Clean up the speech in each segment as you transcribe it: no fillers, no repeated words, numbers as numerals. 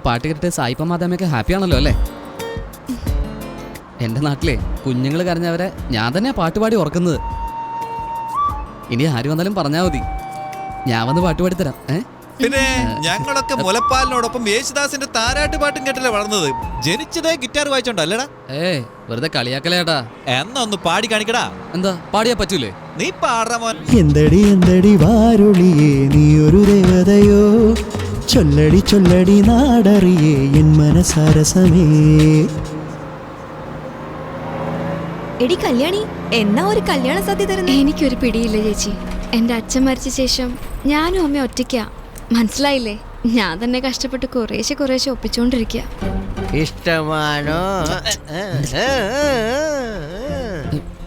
പാട്ട് കേട്ടിട്ട് സായിപ്പ മാതാമയൊക്കെ ഹാപ്പി ആണല്ലോ അല്ലേ? എൻ്റെ നാട്ടിലെ കുഞ്ഞുങ്ങൾ കരഞ്ഞവരെ ഞാൻ തന്നെയാ പാട്ടുപാടി ഉറക്കുന്നത്. ഇനി ആര് വന്നാലും പറഞ്ഞാൽ മതി, ഞാൻ വന്ന് പാട്ടുപാടി തരാം. പിന്നെ ഞങ്ങളൊക്കെ മുലപ്പാലിനോടൊപ്പം യേശുദാസിന്റെ താരാട്ട് പാട്ടും കേട്ടല്ലേ വളർന്നത്. ജനിച്ചതേ ഗിറ്റാർ വായിച്ചോണ്ടല്ലേടാ? വെറുതെ കളിയാക്കലേട്ടാ. എന്നാ ഒന്ന് പാടി കാണിക്കടാ. എന്താ പാടിയാ പറ്റൂലേ? നീ പാടാ മോൻ. എന്തടി എന്തടി വാരുളിയേ നീ ഒരു ദേവതയോ, ചൊല്ലടി ചൊല്ലടി നാടറിയേ എൻ മനസാരസമേ. എടി കല്യാണി, എന്നാ ഒരു കല്യാണ സദ്യ തരുന്നേ? എനിക്കൊരു പിടിയില്ല ചേച്ചി. എൻ്റെ അച്ഛൻ മരിച്ച ശേഷം ഞാനും അമ്മ ഒറ്റയ്ക്കാ. മനസ്സിലായില്ലേ? ഞാൻ തന്നെ കഷ്ടപ്പെട്ട് കുറേശ്ശെ ഒപ്പിച്ചോണ്ടിരിക്കുക. ഇഷ്ടമാണോ?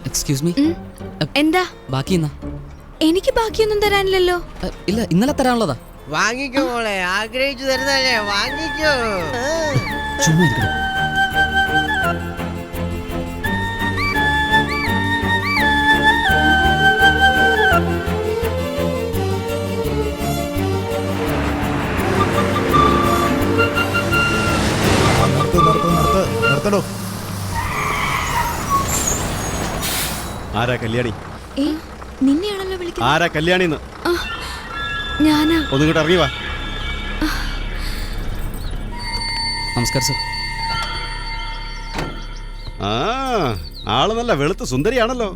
എക്സ്ക്യൂസ് മീ, എന്താ? ബാക്കി എനിക്ക് ബാക്കിയൊന്നും തരാനില്ലല്ലോ. ഇല്ല, ഇന്നലെ തരാനുള്ളതാ. വാങ്ങിക്കോ മോളെ, ആഗ്രഹിച്ചു തരുന്നല്ലേ, വാങ്ങിക്കോ. ചുമ്മാ ഇരിക്കണം. നിർത്തടോ. ആരാ കല്യാണി? നിന്നെയാണല്ലോ വിളിക്കുന്നത്. ആരാ കല്യാണിന്ന്? ഞാനാ. ഒന്നിങ്ങോട്ട് ഇറങ്ങി വാ. നമസ്കാരം സർ. ആ, ആള് നല്ല വെളുത്ത് സുന്ദരിയാണല്ലോ.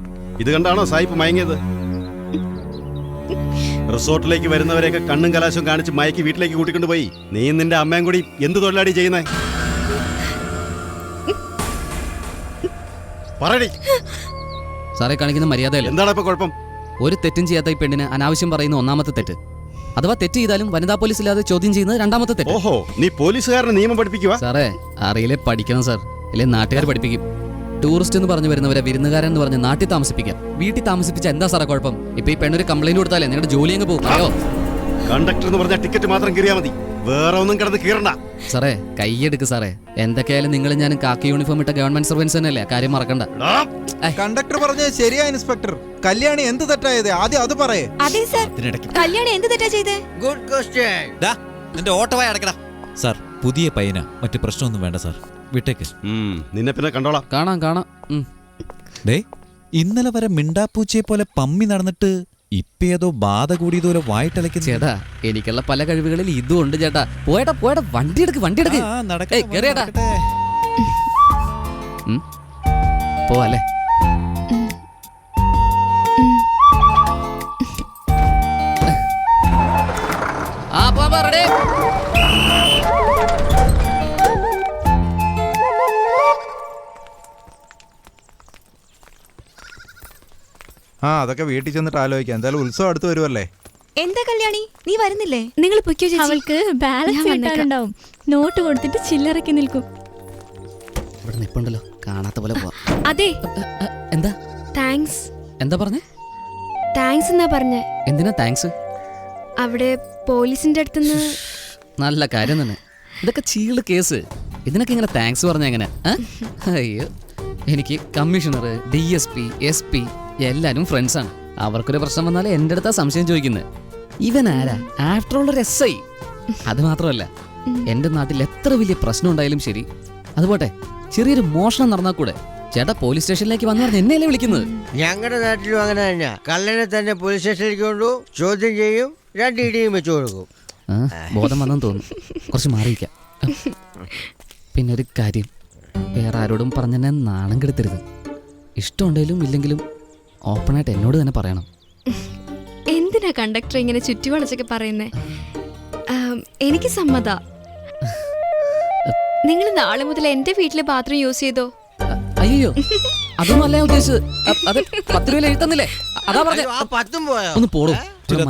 ഇത് കണ്ടാണോ സായിപ്പ് മയങ്ങിയത്? റിസോർട്ടിലേക്ക് വരുന്നവരെയൊക്കെ കണ്ണും കലാശവും കാണിച്ച് മയക്കി വീട്ടിലേക്ക് കൂട്ടിക്കൊണ്ട് പോയി. നീയും നിന്റെ അമ്മയും കൂടി എന്ത് തൊഴിലാടി ചെയ്യുന്നേ? പറയടി. സാറേ കാണിക്കുന്ന മര്യാദയല്ല. എന്താണ് ഇപ്പൊ കുഴപ്പം? ഒരു തെറ്റും ചെയ്യാത്ത ഈ പെണ്ണിന് അനാവശ്യം പറയുന്ന ഒന്നാമത്തെ തെറ്റ്. അഥവാ തെറ്റ് ചെയ്താലും വനിതാ പോലീസ് ഇല്ലാതെ ചോദ്യം ചെയ്യുന്നത് രണ്ടാമത്തെ തെറ്റ്. ഓഹോ, നീ പോലീസുകാരനെ നിയമം പഠിപ്പിക്കുക? സാറേ അറിയില്ലേ, പഠിക്കണം സാർ. ഇല്ലേ നാട്ടുകാർ പഠിപ്പിക്കും. ടൂറിസ്റ്റ് എന്ന് പറഞ്ഞു വരുന്നവരെ വിരുന്നുകാരൻ എന്ന് പറഞ്ഞ് നാട്ടിൽ താമസിപ്പിക്കാം. വീട്ടിൽ താമസിപ്പിച്ച എന്താ സാറേ കുഴപ്പം? ഇപ്പൊ ഈ പെണ്ണൊരു കംപ്ലൈന്റ് കൊടുത്താലേ നിങ്ങളുടെ ജോലി അങ്ങ് പോകും. അയ്യോ, കണ്ടക്ടർ എന്ന് പറഞ്ഞ ടിക്കറ്റ് മാത്രം കീറിയാ മതി, വേറെ ഒന്നും കിടന്ന് കീറണ്ട. സാറേ കൈയ്യെടുക്ക് സാറേ. എന്തൊക്കെയായാലും നിങ്ങൾ ഞാനും കാക്കി യൂണിഫോം ഇട്ട ഗവൺമെന്റ് സർവൻസ് തന്നെയല്ലേ, കാര്യം മറക്കണ്ട. കണ്ടക്ടർ പറഞ്ഞത് ശരിയാ ഇൻസ്പെക്ടർ. കല്യാണി എന്ത് തെറ്റായത് ആദ്യം അത് പറയേ. അതെ സർ, കല്യാണി എന്ത് തെറ്റാ ചെയ്തേ? Good question. നിന്റെ ഓട്ടോവായി അടക്കടാ. സാർ, പുതിയ പയ്യനാ, മറ്റു പ്രശ്നമൊന്നും വേണ്ട സാർ, വിട്ടേക്ക്. നിന്നെ പിന്നെ കണ്ടോളാം. കാണാം. ഡേ, ഇന്നലെ വരെ മിണ്ടാപ്പൂച്ചയെ പോലെ പമ്മി നടന്നിട്ട് ഇപ്പൊ ഏതോ ബാധ കൂടിയതുപോലെ വായിട്ടലയ്ക്കുന്നു. ചേട്ടാ എനിക്കുള്ള പല കഴിവുകളിൽ ഇതും ഉണ്ട് ചേട്ടാ. പോയടാ വണ്ടി എടുക്ക്. പോവാല്ലേ? അതൊക്കെ വീട്ടിൽ ചെന്നിട്ട് ആലോചിക്കാം. എന്തായാലും ഉത്സവം അടുത്ത് വരുമല്ലേ. എന്താ കല്യാണി, നീ വരുന്നില്ലേ? നിങ്ങൾ പൊയ്ക്കോ ചേച്ചി. അവൾക്ക് ബാലൻസ് കിട്ടാനുണ്ടാവും. നോട്ട് കൊടുത്തിട്ട് ചില്ലറക്കി നിൽക്കും. ഇവിടെ നിപ്പുണ്ടല്ലോ, കാണാത്ത പോലെ പോവാ. അതെ. എന്താ താങ്ക്സ്. എന്താ പറഞ്ഞേ? താങ്ക്സ് എന്നാ പറഞ്ഞേ. എന്തിനാ താങ്ക്സ്? അവിടെ പോലീസിന്റെ അടുത്തുനിന്ന്. നല്ല കാര്യം തന്നെ. ഇതൊക്കെ ചീള് കേസ്. ഇതിനൊക്കെ ഇങ്ങനെ താങ്ക്സ് പറഞ്ഞ എങ്ങനെ? അയ്യോ, എനിക്ക് കമ്മീഷണർ, DSP, SP എല്ലാരും ഫ്രണ്ട്സാണ്. അവർക്കൊരു പ്രശ്നം വന്നാലേ എൻ്റെ അടുത്താ സംശയം ചോദിക്കുന്നത്. ഇവൻ ആരാ? ആഫ്റ്റർ ഓൾ ഒരു SI. അത് മാത്രമല്ല, എൻ്റെ നാട്ടിൽ എത്ര വലിയ പ്രശ്നം ഉണ്ടായാലും ശരി, അതുപോട്ടെ ചെറിയൊരു മോഷണം നടന്നാൽ കൂടെ ചേട്ടാ പോലീസ് സ്റ്റേഷനിലേക്ക് വന്നു പറഞ്ഞ് എന്നെയല്ലേ വിളിക്കുന്നത്. ഞങ്ങളുടെ നാട്ടിലും അങ്ങനെ തന്നെ. കള്ളനെ തന്നെ പോലീസ് സ്റ്റേഷനിലേക്ക് കൊണ്ടു ചോദ്യം ചെയ്യും, 2 ഇടിയും വെച്ചു കൊടുക്കും. ബോധം വന്നെന്ന് തോന്നുന്നു. കുറച്ച് മാറിയിരിക്കാം. പിന്നെ ഒരു കാര്യം, വേറെ ആരോടും പറഞ്ഞെന്നെ നാണം കെടുത്തരുത്. ഇഷ്ടമുണ്ടെങ്കിലും ഇല്ലെങ്കിലും ഓപ്പണായിട്ട് എന്നോട് തന്നെ പറയണം. എന്തിനാ കണ്ടക്ടർ ഇങ്ങനെ ചുറ്റി വളച്ചൊക്കെ പറയുന്നേ? എനിക്ക് സമ്മത. നിങ്ങൾ നാളെ മുതൽ എന്റെ വീട്ടിലെ ബാത്റൂം യൂസ് ചെയ്തോ? അയ്യോ, അതൊന്നും അല്ല ഞാൻ ഉദ്ദേശിച്ചത്. അത് 10 രൂപയിൽ എഴുത്തുന്നില്ലേ? അതാ പറഞ്ഞ. ഒന്ന് പോടും.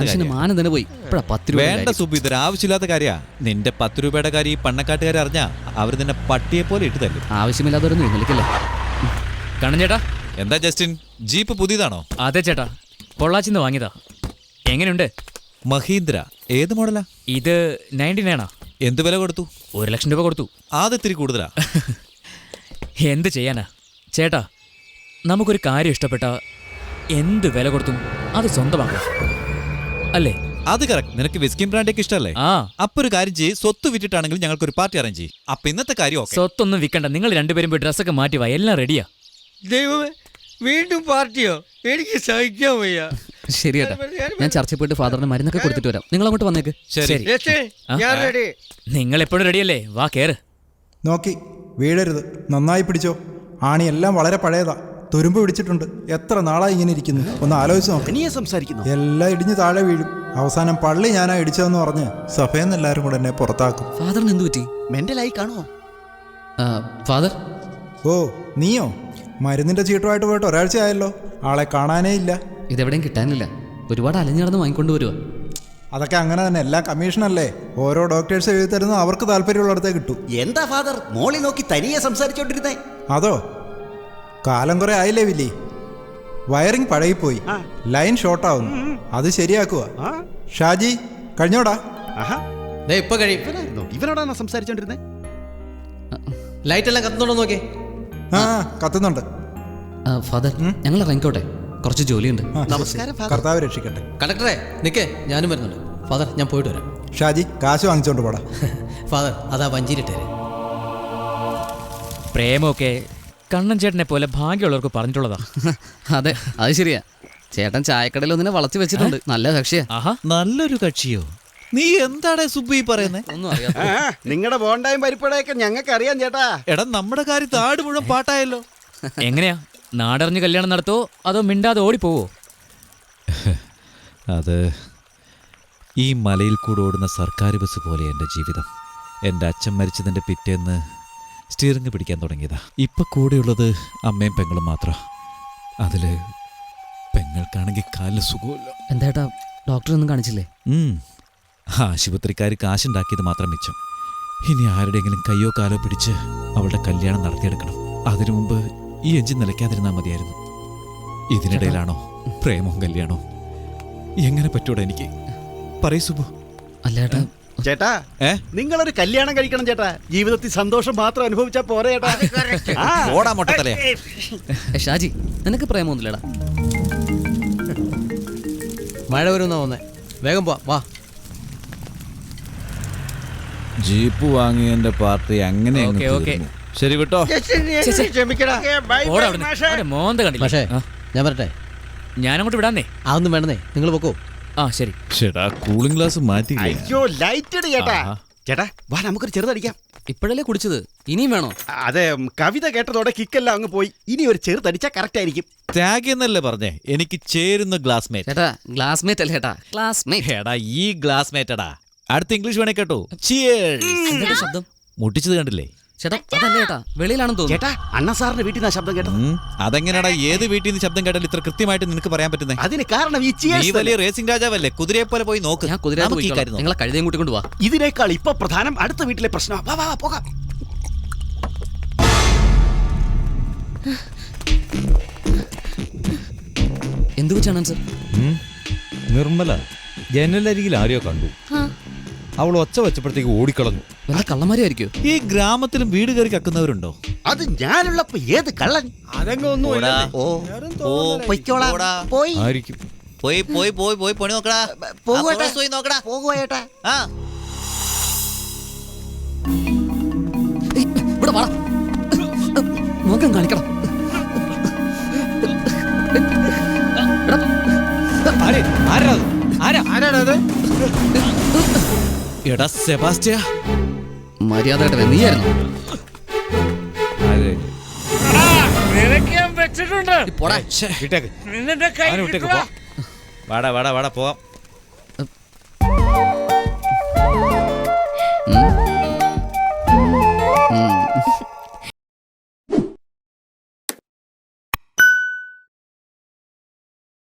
മനുഷ്യന് മാനം തന്നെ പോയി. ഇപ്പഴാ 10 രൂപ. വേണ്ട സുബി, ഇതൊരു ആവശ്യമില്ലാത്ത കാര്യാ. നിന്റെ 10 രൂപയുടെ കാര്യം ഈ പണ്ണക്കാട്ടുകാരെ അറിഞ്ഞാ അവർ നിന്നെ പട്ടിയെ പോലെ ഇട്ട് തല്ലും. ആവശ്യമില്ലാത്തവരൊന്നും എഴുന്നള്ളിക്കല്ലേ. കണ്ണൻ എന്താ ജസ്റ്റിൻ, ജീപ്പ് പുതിയതാണോ? അതെ ചേട്ടാ, പൊള്ളാച്ചിന്ന് വാങ്ങിയതാ. എങ്ങനെയുണ്ട്? മഹീന്ദ്ര. ഏത് മോഡലാ? ഇത് 99 എന്ത് വില കൊടുത്തു? 1,00,000 രൂപ കൊടുത്തു. ആദ്യത്തിരി കൂടുതലാ. എന്ത് ചെയ്യാനാ ചേട്ടാ, നമുക്കൊരു കാര്യം ഇഷ്ടപ്പെട്ട എന്ത് വില കൊടുത്തും അത് സ്വന്തമാക്കാം അല്ലേ? അത് കറക്റ്റ്. നിനക്ക് വിസ്കിൻ ബ്രാൻഡൊക്കെ ഇഷ്ടമല്ലേ? ആ അപ്പൊ ഒരു കാര്യം ചെയ്യ്, സ്വത്ത് വിറ്റിട്ടാണെങ്കിലും ഞങ്ങൾക്ക് ഒരു പാർട്ടി അറേഞ്ച് ചെയ്യും. അപ്പൊ ഇന്നത്തെ കാര്യം ഓക്കെ. സ്വത്തൊന്നും വിൽക്കണ്ട, നിങ്ങൾ രണ്ടുപേരും പോയി ഡ്രസ്സൊക്കെ മാറ്റി വാ, എല്ലാം റെഡിയാ. ദൈവമേ, വീണ്ടും പാർട്ടിയോ? എനിക്ക് സഹിക്കാൻ വയ്യ. ശരി ഏട്ടാ, ഞാൻ ചർച്ചയിൽ പോയിട്ട് ഫാദറിന് മരുന്നൊക്കെ കൊടുത്തിട്ട് വരാം. നിങ്ങൾ അങ്ങോട്ട് വന്നേക്ക്. ശരി. രസേ, ഞാൻ റെഡി. നിങ്ങൾ എപ്പോഴും റെഡിയല്ലേ? വാ കേറ്. നോക്കി വീഴരുത്, നന്നായി പിടിച്ചോ. ആണിയെല്ലാം വളരെ പഴയതാ, തുരുമ്പ് പിടിച്ചിട്ടുണ്ട്. എത്ര നാളായി ഇങ്ങനെ ഇരിക്കുന്നു, ഒന്ന് ആലോചിച്ച് നോക്ക്. നീ സംസാരിക്കുന്നു. എല്ലാം ഇടിഞ്ഞ് താഴെ വീഴും. അവസാനം പള്ളി ഞാനാ ഇടിച്ചതെന്ന് പറഞ്ഞ് സഭയെന്ന് എല്ലാവരും കൂടെ എന്നെ പുറത്താക്കും. ഫാദറിന് എന്ത് പറ്റി? മെന്റലായി കാണുമോ? ഫാദർ, ഓ നീയോ? മരുന്നിന്റെ ചീട്ടുമായിട്ട് പോയിട്ട് ഒരാഴ്ച ആയല്ലോ, ആളെ കാണാനേ ഇല്ല. ഇതെവിടെയും കിട്ടാനില്ല. ഒരുപാട് അലഞ്ഞിടന്ന് വാങ്ങിക്കൊണ്ട് വരുവാ. അതൊക്കെ അങ്ങനെ തന്നെ, എല്ലാം കമ്മീഷനല്ലേ. ഓരോ ഡോക്ടേഴ്സ് എഴുതി തരുന്ന അവർക്ക് താല്പര്യമുള്ളിടത്തേ കിട്ടൂ. എന്താ ഫാദർ മോളി നോക്കി തനിയെ സംസാരിച്ചോണ്ടിരുന്നേ? അതോ, കാലം കുറെ ആയില്ലേ വില്ലി. വയറിംഗ് പഴകിപ്പോയി, ലൈൻ ഷോർട്ടാവുന്നു, അത് ശരിയാക്കുക. ഷാജി കഴിഞ്ഞോടാ? ഇപ്പൊ കഴിയും. ഇവനോടാണ് സംസാരിച്ചോണ്ടിരുന്നേ? ലൈറ്റ് എല്ലാം കത്തുന്നുണ്ടോ നോക്കേ. ആ കത്തുന്നുണ്ട്. ഫാദർ, ഞങ്ങൾ ഇറങ്ങിക്കോട്ടെ, കുറച്ച് ജോലിയുണ്ട്. നമസ്കാരം ഫാദർ. കർത്താവ് രക്ഷിക്കട്ടെ. കണ്ടക്ടറെ നിക്കേ, ഞാനും വരുന്നുണ്ട്. ഫാദർ, ഞാൻ പോയിട്ട് വരാം. ഷാജി കാശ് വാങ്ങിച്ചോണ്ട് പോടാ. ഫാദർ, അതാ വഞ്ചിരിട്ടേ. പ്രേമമൊക്കെ കണ്ണൻ ചേട്ടനെ പോലെ ഭാഗ്യമുള്ളവർക്ക് പറഞ്ഞിട്ടുള്ളതാ. അതെ, അത് ശരിയാ. ചേട്ടൻ ചായക്കടയിൽ ഒന്നിനെ വളച്ചു വെച്ചിട്ടുണ്ട്. നല്ല കക്ഷിയാ. ആഹാ, നല്ലൊരു കക്ഷിയോ? നീ എന്താടാ സുബ്ബു ഈ പറയുന്നേ? ഒന്നും അറിയാം. നിങ്ങളുടെ ബോണ്ടായും പരിപ്പടയൊക്കെ ഞങ്ങൾക്ക് അറിയാം ചേട്ടാ. എടാ, നമ്മുടെ കാര്യം താട് മുഴുവൻ പാട്ടായല്ലോ. എങ്ങനെയാ? നാടറിഞ്ഞ് കല്യാണം നടത്തോ അതോ മിണ്ടാതെ ഓടിപ്പോവോ? അത് ഈ മലയിൽ കൂടെ ഓടുന്ന സർക്കാർ ബസ് പോലെ എൻ്റെ ജീവിതം. എൻ്റെ അച്ഛൻ മരിച്ചതിൻ്റെ പിറ്റേന്ന് സ്റ്റിയറിംഗ് പിടിക്കാൻ തുടങ്ങിയതാ. ഇപ്പം കൂടെയുള്ളത് അമ്മയും പെങ്ങളും മാത്രം. അതിൽ പെങ്ങൾക്കാണെങ്കിൽ കാലിന് സുഖമില്ല. എന്താ ഡോക്ടറൊന്നും കാണിച്ചില്ലേ? ആശുപത്രിക്കാർ കാശുണ്ടാക്കിയത് മാത്രം മിച്ചം. ഇനി ആരുടെയെങ്കിലും കയ്യോ കാലോ പിടിച്ച് അവളുടെ കല്യാണം നടത്തിയെടുക്കണം. അതിനു മുമ്പ് ഈ എഞ്ചിൻ നിലയ്ക്കാതിരുന്നാൽ മതിയായിരുന്നു. ഇതിനിടയിലാണോ പ്രേമവും കല്യാണോ? എങ്ങനെ പറ്റൂടാ എനിക്ക്? പറയൂ സുബു. അല്ലേട്ടാ, ചേട്ടാ, നിങ്ങളൊരു കല്യാണം കഴിക്കണം ചേട്ടാ. ജീവിതത്തിൽ സന്തോഷം മാത്രം അനുഭവിച്ചാ പോരെ ചേട്ടാ. ഓടാ മൊട്ടത്തലേ. ഷാജി, നിനക്ക് പ്രേമൊന്നുമില്ലടാ. മഴ വരുന്ന വന്നേ, വേഗം വാ. ജീപ്പ് വാങ്ങിയതിന്റെ പാർട്ടി അങ്ങനെ ഓക്കേ, ഓക്കേ. ശരി വിട്ടോ. ക്ഷമിക്കടാ. ഓടാ അവിടുന്ന്. അവന്റെ മോന്ത കണ്ടില്ലേ? ആ, ഞാൻ വരട്ടെ. ഞാനങ്ങോട്ട് വിടാന്നേ. അതൊന്നും വേണമെന്നേ, നിങ്ങൾ പൊക്കോ. ആ ശരി. ചേട്ടാ, കൂളിംഗ് ഗ്ലാസ് മാറ്റി. അയ്യോ, ലൈറ്റ് ഇട് ചേട്ടാ. ചേട്ടാ വാ, നമുക്കൊരു ചെറുതടിക്കാം. ഇപ്പോഴല്ലേ കുടിച്ചത്, ഇനിയും വേണോ? അതെ, കവിത കേട്ടതോടെ കിക്കെല്ലാം അങ്ങ് പോയി. ഇനി ഒരു ചെറുതടിച്ചാ കറക്റ്റ് ആയിരിക്കും. ത്യാഗി എന്നല്ലേ പറഞ്ഞേ? എനിക്ക് ചേരുന്ന ഗ്ലാസ്മേറ്റ്. ചേട്ടാ, ഗ്ലാസ്മേറ്റ് അല്ലേ ചേട്ടാ? ക്ലാസ്മേറ്റ്. എടാ, ഈ ഗ്ലാസ്മേറ്റടാ. അടുത്ത ഇംഗ്ലീഷ് വേണേ കേട്ടോ. എന്താ ശബ്ദം? മുട്ടിച്ചത് കണ്ടില്ലേ? ചേട്ടാ, അതല്ലേ ചേട്ടാ, വെളിയിലാണെന്ന് തോന്നുന്നു. ചേട്ടാ, അണ്ണ സാറിന്റെ വീട്ടിൽ നിന്നാ ശബ്ദം കേട്ടത്. അതെങ്ങനെയാടാ ഏത് വീട്ടിൽ നിന്ന് ശബ്ദം കേട്ടാൽ ഇത്ര കൃത്യമായിട്ട് നിനക്ക് പറയാൻ പറ്റുന്നേ? അതിന് കാരണം ഈ cheers നീ വലിയ റേസിംഗ് രാജാവല്ലേ, കുതിരയെ പോലെ പോയി നോക്ക്. ഞാൻ കുതിര നിങ്ങളെ കഴുതയും കൂട്ടിക്കൊണ്ട് പോവാ. ഇതിനേക്കാൾ ഇപ്പൊ പ്രധാനം അടുത്ത വീട്ടിലെ പ്രശ്നം. വാ വാ പോകാം. എന്ത് വെച്ചാണ് സർ? നിർമ്മല ജനലരികിൽ ആരെയോ കണ്ടു. അവൾ ഒച്ച വെച്ചപ്പോഴത്തേക്ക് ഓടിക്കളഞ്ഞു. വല്ല കള്ളന്മാരായിരിക്കോ? ഈ ഗ്രാമത്തിലും വീട് കയറി കക്കുന്നവരുണ്ടോ? അത് ഞാനുള്ളപ്പോ ഏത് കള്ളൻ? അതെങ്ങൊന്നും ആയിരിക്കും. പോയി പോയി പോയി പോയി പണി നോക്കടാ. പോകുവേട്ടാ. ഇവിടെ വാടാ, നോക്കാൻ കാണിക്കണം. എടാ സെബാസ്റ്റ്യ, മര്യാദ നീയായിരുന്നു. വാടാ വാടാ വാടാ പോവാം.